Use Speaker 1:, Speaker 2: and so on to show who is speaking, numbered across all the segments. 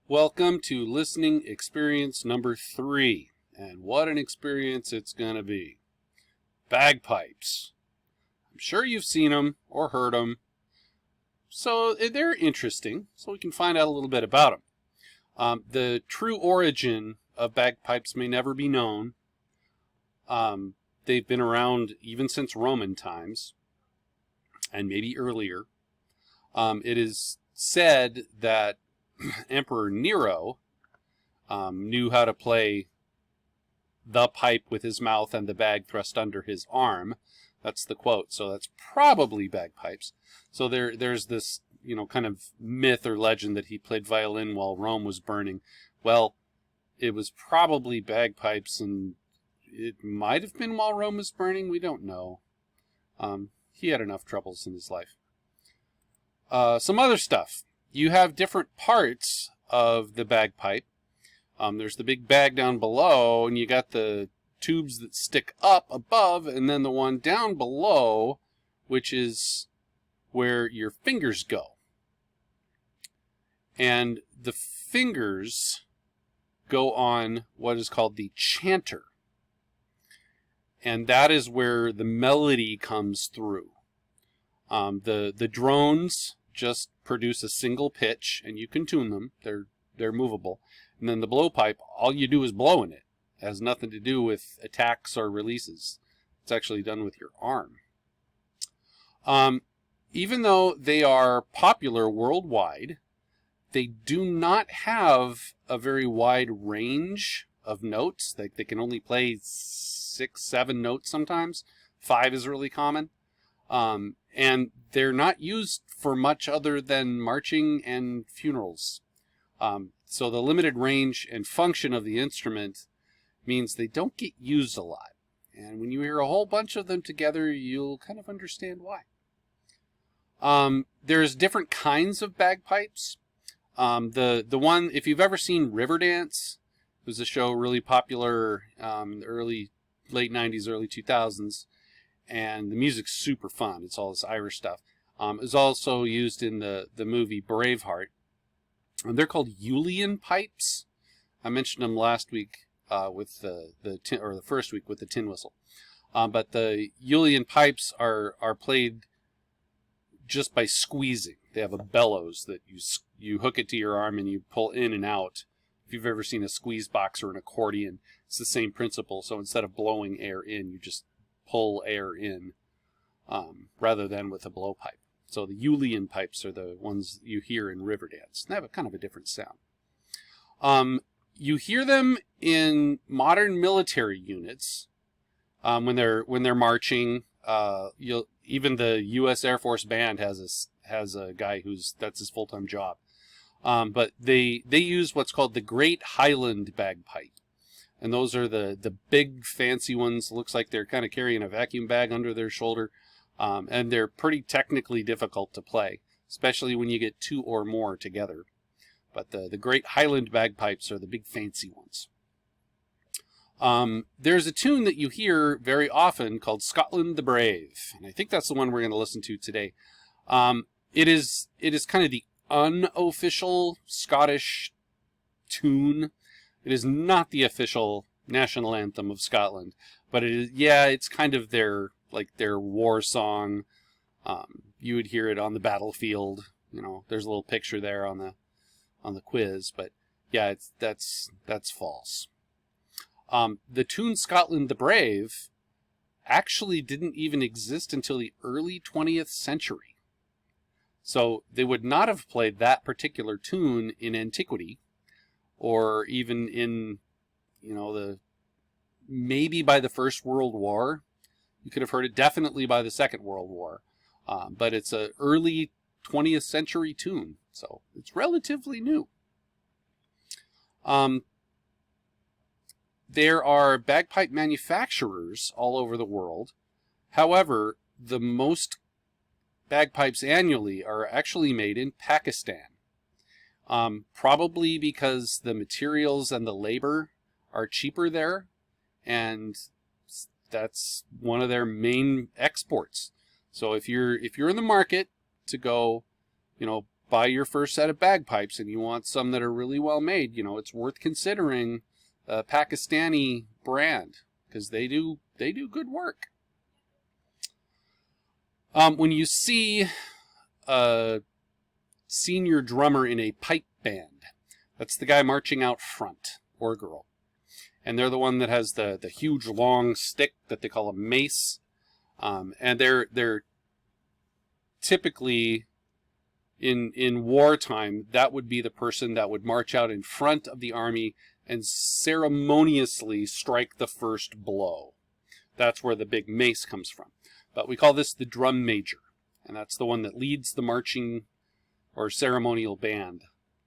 Speaker 1: Welcome to listening experience number 3. And what an experience it's going to be. Bagpipes. I'm sure you've seen them or heard them. So they're interesting, so we can find out a little bit about them. The true origin of bagpipes may never be known. They've been around even since Roman times, and maybe earlier. It is said that Emperor Nero knew how to play the pipe with his mouth and the bag thrust under his arm. That's the quote. So that's probably bagpipes. So there's this, kind of myth or legend that he played violin while Rome was burning. Well, it was probably bagpipes, and it might have been while Rome was burning. We don't know. He had enough troubles in his life. Some other stuff. You have different parts of the bagpipe. There's the big bag down below, and you got the tubes that stick up above, and then the one down below, which is where your fingers go. And the fingers go on what is called the chanter. And that is where the melody comes through. The drones just produce a single pitch, and you can tune them. They're movable. And then the blowpipe, all you do is blow in it. It has nothing to do with attacks or releases. It's actually done with your arm. Even though they are popular worldwide, they do not have a very wide range of notes. They can only play 6, 7 notes sometimes. 5 is really common. And they're not used for much other than marching and funerals. So the limited range and function of the instrument means they don't get used a lot. And when you hear a whole bunch of them together, you'll kind of understand why. There's different kinds of bagpipes. The one, if you've ever seen Riverdance, it was a show really popular in the late 90s, early 2000s. And the music's super fun. It's all this Irish stuff. It's also used in the movie Braveheart. And they're called Julian pipes. I mentioned them last week with the first week with the tin whistle. But the Julian pipes are played just by squeezing. They have a bellows that you hook it to your arm and you pull in and out. If you've ever seen a squeeze box or an accordion, it's the same principle. So instead of blowing air in, you just pull air in rather than with a blowpipe. So the Julian pipes are the ones you hear in Riverdance. They have kind of a different sound. You hear them in modern military units when they're marching. Even the U.S. Air Force Band has a guy that's his full-time job. But they use what's called the Great Highland Bagpipe. And those are the big fancy ones. Looks like they're kind of carrying a vacuum bag under their shoulder. And they're pretty technically difficult to play, especially when you get 2 or more together. But the Great Highland Bagpipes are the big fancy ones. There's a tune that you hear very often called Scotland the Brave. And I think that's the one we're going to listen to today. It is kind of the unofficial Scottish tune. It is not the official national anthem of Scotland, but it's kind of their war song. You would hear it on the battlefield. There's a little picture there on the quiz, but yeah, that's false. The tune Scotland the Brave actually didn't even exist until the early 20th century. So they would not have played that particular tune in antiquity, or even in, maybe by the First World War. You could have heard it definitely by the Second World War. But it's an early 20th century tune, so it's relatively new. There are bagpipe manufacturers all over the world. However, the most bagpipes annually are actually made in Pakistan. Probably because the materials and the labor are cheaper there, and that's one of their main exports. So if you're in the market to go, buy your first set of bagpipes and you want some that are really well made, you know, it's worth considering a Pakistani brand, because they do good work. When you see a senior drummer in a pipe band, that's the guy marching out front, or girl. And they're the one that has the huge long stick that they call a mace. And they're typically, in wartime, that would be the person that would march out in front of the army and ceremoniously strike the first blow. That's where the big mace comes from. But we call this the drum major. And that's the one that leads the marching or ceremonial band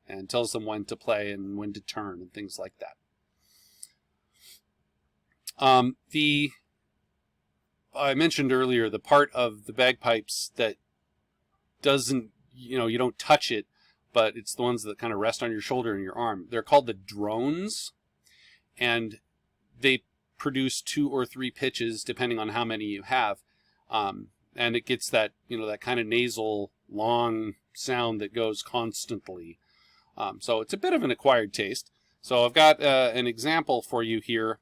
Speaker 1: and tells them when to play and when to turn and things like that. I mentioned earlier the part of the bagpipes that doesn't, you don't touch it, but it's the ones that kind of rest on your shoulder and your arm. They're called the drones, and they produce 2 or 3 pitches depending on how many you have. And it gets that, that kind of nasal, long sound that goes constantly. So it's a bit of an acquired taste. So I've got an example for you here.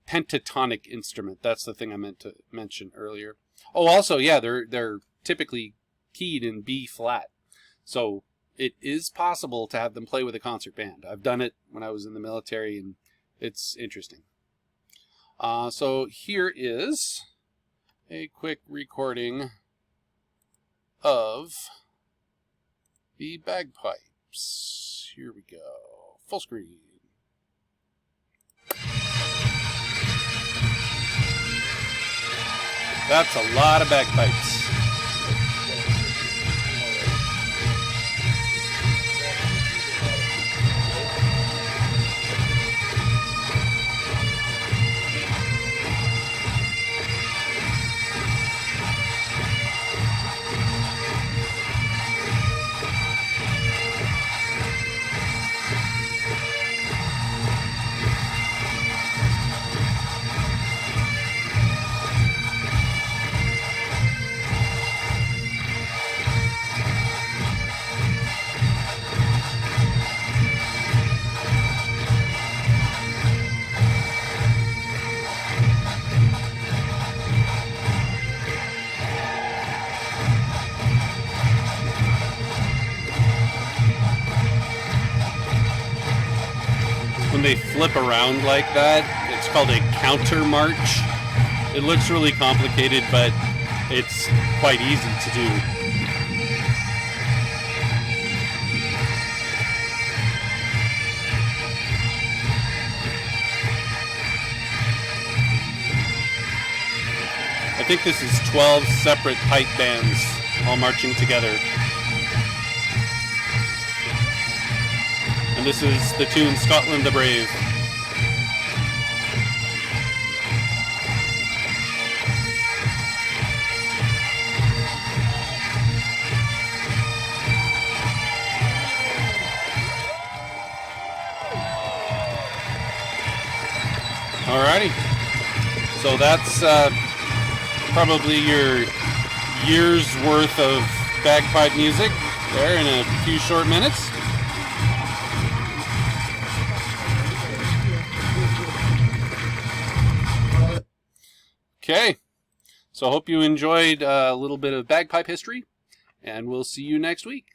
Speaker 1: Pentatonic instrument. That's the thing I meant to mention earlier. Oh, also, yeah, they're typically keyed in B flat. So it is possible to have them play with a concert band. I've done it when I was in the military, and it's interesting. So here is a quick recording of the bagpipes. Here we go. Full screen. That's a lot of bagpipes. When they flip around like that, it's called a counter march. It looks really complicated, but it's quite easy to do. I think this is 12 separate pipe bands all marching together. And this is the tune Scotland the Brave. Alrighty. So that's probably your year's worth of bagpipe music there in a few short minutes. Okay, so I hope you enjoyed a little bit of bagpipe history, and we'll see you next week.